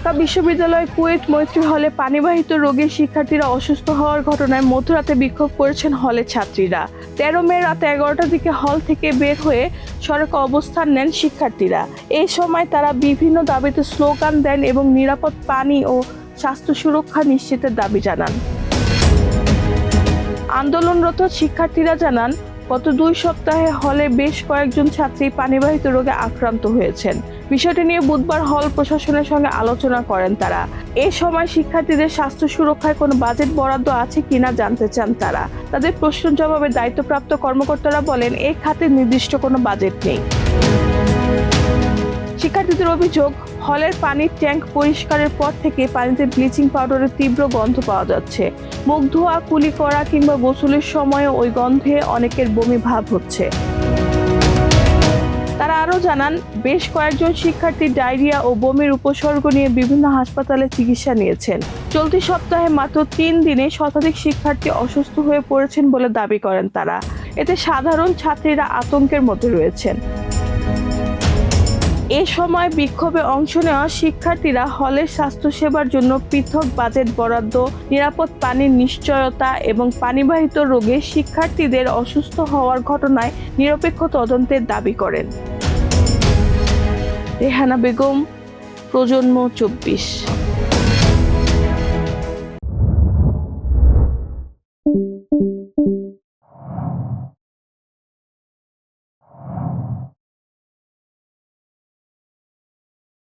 ঢাকা বিশ্ববিদ্যালয় কুয়েত মৈত্রী হলে পানিবাহিত রোগে শিক্ষার্থীরা অসুস্থ হওয়ার ঘটনায় মধ্যরাতে বিক্ষোভ করেছেন হলের ছাত্রীরা। 13 মে রাত 11টার দিকে হল থেকে বের হয়ে সড়কে অবস্থান নেন শিক্ষার্থীরা। এই সময় তারা বিভিন্ন দাবিতে স্লোগান দেন এবং নিরাপদ পানি ও স্বাস্থ্য সুরক্ষা নিশ্চিতের দাবি জানান। আন্দোলনরত শিক্ষার্থীরা জানান, গত 2 সপ্তাহে হলে বেশ কয়েকজন ছাত্রী পানিবাহিত রোগে আক্রান্ত হয়েছেন। বিষয়টি নিয়ে বুধবার হল প্রশাসনের সঙ্গে আলোচনা করেন তারা। এ সময় শিক্ষার্থীদের স্বাস্থ্য সুরক্ষায় কোনো বাজেট বরাদ্দ আছে কিনা জানতে চান তারা। তাদের প্রশ্নের জবাবে দায়িত্বপ্রাপ্ত কর্মকর্তারা বলেন, এই খাতে নির্দিষ্ট কোনো বাজেট নেই। শিক্ষার্থীদের অভিযোগ, হলের পানির ট্যাঙ্ক পরিষ্কারের পর থেকে পানিতে ব্লিচিং পাউডারের তীব্র গন্ধ পাওয়া যাচ্ছে। মুখ ধোয়া, কুলি করা কিংবা গোসলের সময় ওই গন্ধে অনেকের বমি ভাব হচ্ছে। তারা আরও জানান, বেশ কয়েকজন শিক্ষার্থী ডায়রিয়া ও বমির উপসর্গ নিয়ে বিভিন্ন হাসপাতালে চিকিৎসা নিয়েছেন। চলতি সপ্তাহে মাত্র 3 দিনে শতাধিক শিক্ষার্থী অসুস্থ হয়ে পড়েছেন বলে দাবি করেন তারা। এতে সাধারণ ছাত্রীরা আতঙ্কের মধ্যে রয়েছেন। এ সময় বিক্ষোভে অংশ নেওয়া শিক্ষার্থীরা হলের স্বাস্থ্যসেবার জন্য পৃথক বাজেট বরাদ্দ, নিরাপদ পানির নিশ্চয়তা এবং পানিবাহিত রোগে শিক্ষার্থীদের অসুস্থ হওয়ার ঘটনায় নিরপেক্ষ তদন্তের দাবি করেন। রেহানা বেগম, প্রজন্ম 24।